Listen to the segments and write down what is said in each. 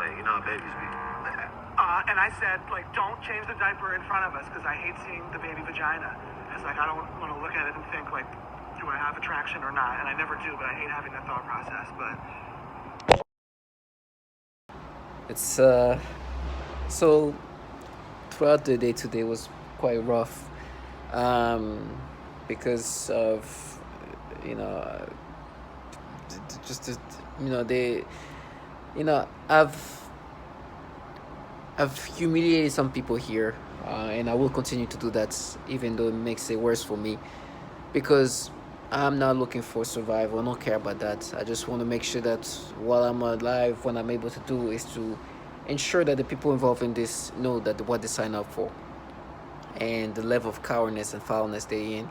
like, you know, babies be. And I said, like, don't change the diaper in front of us because I hate seeing the baby vagina. Because, like, I don't want to look at it and think, like, do I have attraction or not? And I never do, but I hate having that thought process. But it's so throughout the day today was quite rough, because of, you know, just you know, they, you know, I've humiliated some people here, and I will continue to do that, even though it makes it worse for me, because I'm not looking for survival. I don't care about that. I just want to make sure that while I'm alive, what I'm able to do is to ensure that the people involved in this know that what they sign up for, and the level of cowardness and foulness they're in,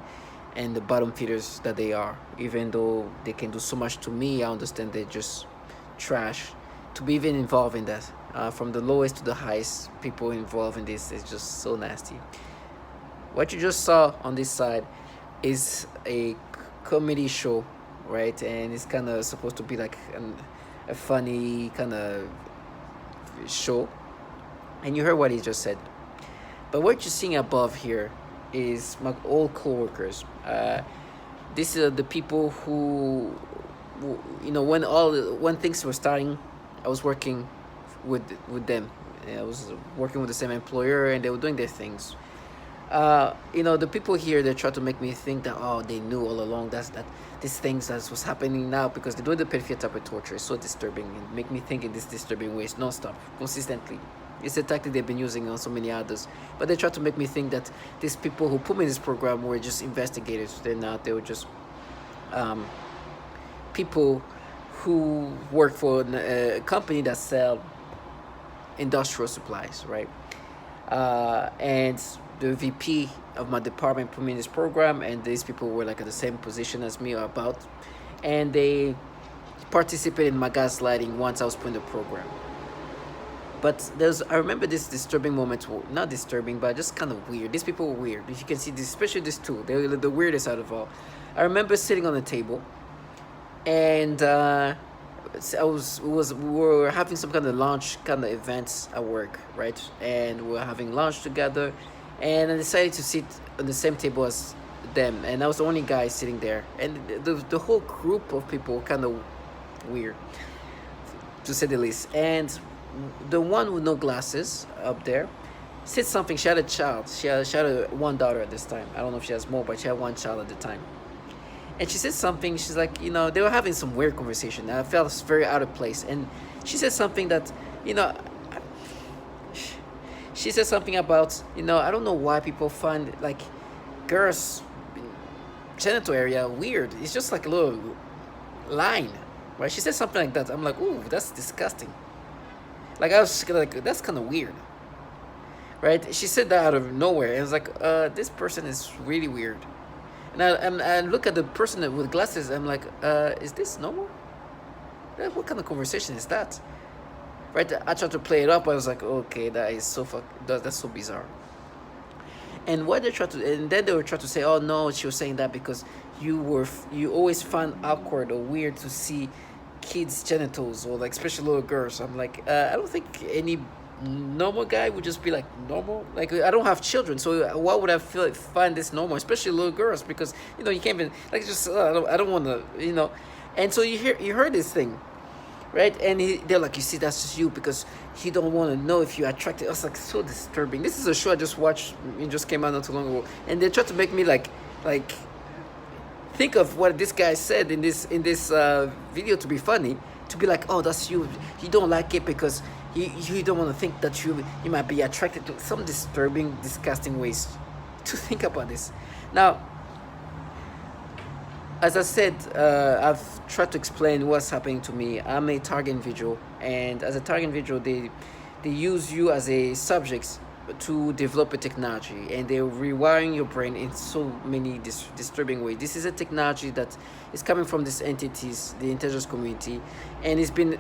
and the bottom feeders that they are. Even though they can do so much to me, I understand they're just trash. To be even involved in that, from the lowest to the highest, people involved in this is just so nasty. What you just saw on this side is a comedy show, right? And it's kind of supposed to be like a funny kind of show. And you heard what he just said. But what you're seeing above here is my old co-workers. These are the people who, you know, when things were starting, I was working with them. I was working with the same employer, and they were doing their things. You know, the people here, they try to make me think that, oh, they knew all along that these things that was happening now, because they do the pedophilia type of torture. It's so disturbing and make me think in these disturbing ways, non-stop, consistently. It's a tactic they've been using on so many others. But they try to make me think that these people who put me in this program were just investigators. They're not. They were just people who work for a company that sell industrial supplies, right? And the VP of my department put me in this program, and these people were like at the same position as me or about, and they participated in my gaslighting once I was put in the program. But I remember this disturbing moment, not disturbing, but just kind of weird. These people were weird. If you can see this, especially these two, they were the weirdest out of all. I remember sitting on the table, and we were having some kind of lunch kind of events at work, right? And we were having lunch together, and I decided to sit on the same table as them, and I was the only guy sitting there, and the whole group of people kind of weird, to say the least. And the one with no glasses up there said something. She had a child. She had one daughter at this time. I don't know if she has more, but she had one child at the time. And she said something. She's like, you know, they were having some weird conversation. I felt very out of place. And she said something that, you know, she said something about, you know, I don't know why people find like girls' genital area weird. It's just like a little line, right? She said something like that. I'm like, ooh, that's disgusting. Like, I was like, that's kind of weird, right? She said that out of nowhere, and I was like, this person is really weird. And I look at the person with glasses, I'm like, is this normal? What kind of conversation is that? Right? I tried to play it up. I was like, okay, that is so that's so bizarre. And what they tried to, and then they were trying to say, oh no, she was saying that because you always find awkward or weird to see kids' genitals, or like especially little girls. I'm like, I don't think any normal guy would just be like normal. Like, I don't have children, so why would I find this normal, especially little girls? Because, you know, you can't even like just I don't want to, you know. And so you heard this thing, right? And they're like, you see, that's just you because you don't want to know if you're attracted. I was like, so disturbing. This is a show I just watched. It just came out not too long ago, and they tried to make me like think of what this guy said in this video to be funny, to be like, oh, that's you. You don't like it because you don't want to think that you might be attracted to some disturbing, disgusting ways to think about this. Now, as I said, I've tried to explain what's happening to me. I'm a target individual, and as a target individual, they use you as a subject to develop a technology, and they're rewiring your brain in so many disturbing ways. This is a technology that is coming from these entities, the intelligence community, and it's been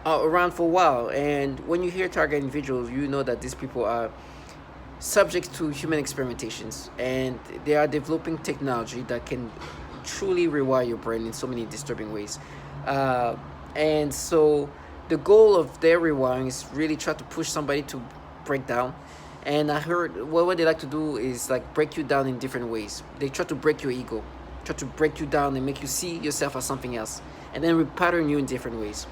around for a while. And when you hear target individuals, you know that these people are subject to human experimentations, and they are developing technology that can truly rewire your brain in so many disturbing ways. And so the goal of their rewiring is really try to push somebody to break down. And I heard what they like to do is like break you down in different ways. They try to break your ego, try to break you down and make you see yourself as something else, and then repattern you in different ways.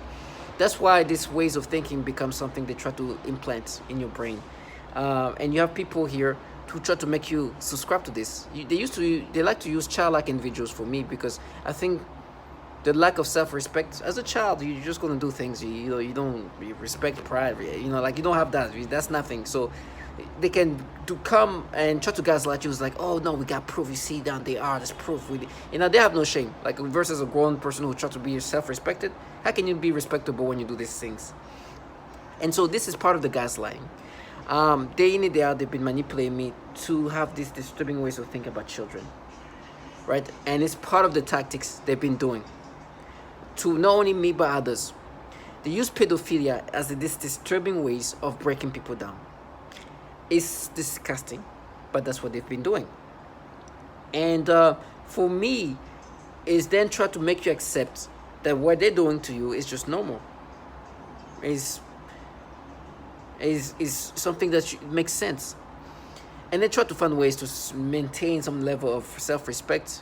That's why these ways of thinking become something they try to implant in your brain. And you have people here who try to make you subscribe to this. They like to use childlike individuals for me, because I think the lack of self-respect as a child, you're just gonna do things you don't respect pride, like you don't have that. That's nothing. So they can come and try to gaslight you. It's like, oh no, we got proof. You see down they are. There's proof. They have no shame. Like versus a grown person who try to be self-respected. How can you be respectable when you do these things? And so this is part of the gaslighting. Day in and day out, they've been manipulating me to have these disturbing ways of thinking about children, right? And it's part of the tactics they've been doing to not only me but others. They use pedophilia as these disturbing ways of breaking people down. It's disgusting, but that's what they've been doing. And for me, is then try to make you accept that what they're doing to you is just normal. Is something that makes sense. And they try to find ways to maintain some level of self-respect.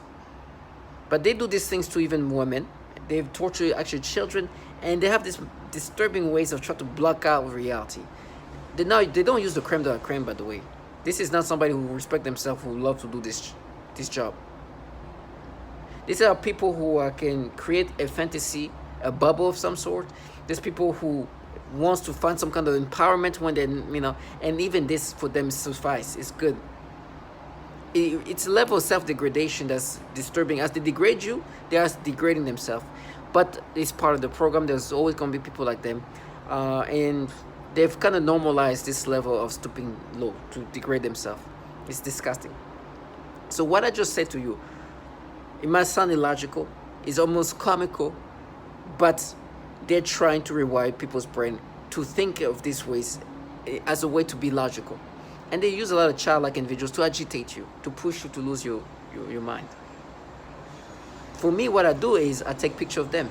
But they do these things to even women. They've tortured actually children, and they have these disturbing ways of trying to block out reality. They don't use the creme de la creme, by the way. This is not somebody who respect themselves, who love to do this job. These are people who can create a fantasy, a bubble of some sort. There's people who wants to find some kind of empowerment when they, and even this for them suffice. It's good. It's a level of self-degradation that's disturbing. As they degrade you, they are degrading themselves. But it's part of the program. There's always going to be people like them. And they've kind of normalized this level of stooping low to degrade themselves. It's disgusting. So what I just said to you, it might sound illogical. It's almost comical. But they're trying to rewire people's brain to think of these ways as a way to be logical. And they use a lot of childlike individuals to agitate you, to push you to lose your mind. For me, what I do is I take picture of them.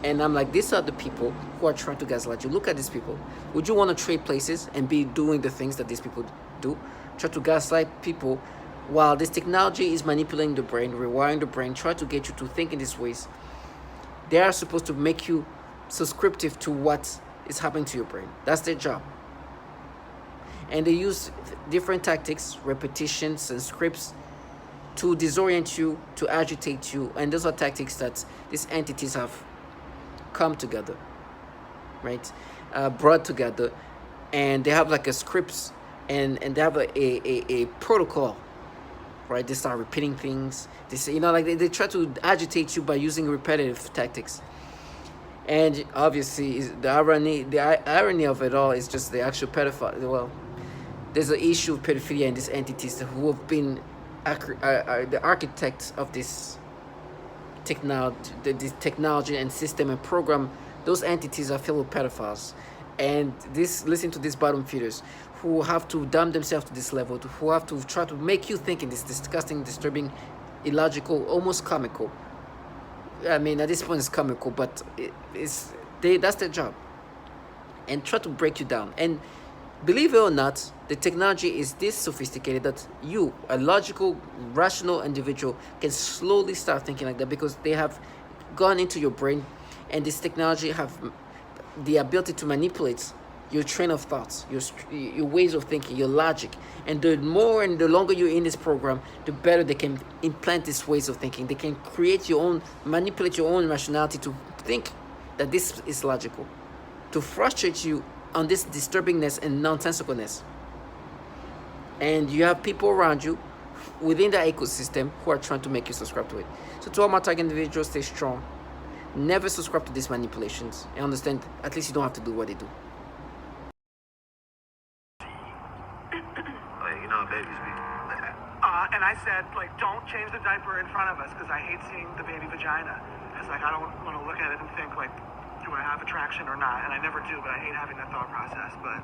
And I'm like, these are the people who are trying to gaslight you. Look at these people. Would you want to trade places and be doing the things that these people do? Try to gaslight people while this technology is manipulating the brain, rewiring the brain, try to get you to think in these ways. They are supposed to make you subscriptive to what is happening to your brain. That's their job. And they use different tactics, repetitions, and scripts to disorient you, to agitate you. And those are tactics that these entities have come together, right? Brought together. And they have like a scripts and they have a protocol, right? They start repeating things. They say, they try to agitate you by using repetitive tactics. And obviously, the irony of it all is just the actual pedophile. Well, there's an issue of pedophilia in these entities who have been the architects of this technology and system and program. Those entities are filled with pedophiles, and listen to these bottom feeders who have to dumb themselves to this level, who have to try to make you think in this disgusting, disturbing, illogical, almost comical. I mean, at this point it's comical, but that's their job. And try to break you down. And believe it or not, the technology is this sophisticated that you, a logical, rational individual, can slowly start thinking like that, because they have gone into your brain, and this technology have the ability to manipulate your train of thoughts, your ways of thinking, your logic. And the more and the longer you're in this program, the better they can implant these ways of thinking. They can manipulate your own rationality to think that this is logical, to frustrate you on this disturbingness and nonsensicalness. And you have people around you within the ecosystem who are trying to make you subscribe to it. So to all my target individuals, stay strong. Never subscribe to these manipulations, and understand at least you don't have to do what they do. And I said, don't change the diaper in front of us because I hate seeing the baby vagina. Because, I don't want to look at it and think, do I have attraction or not? And I never do, but I hate having that thought process. But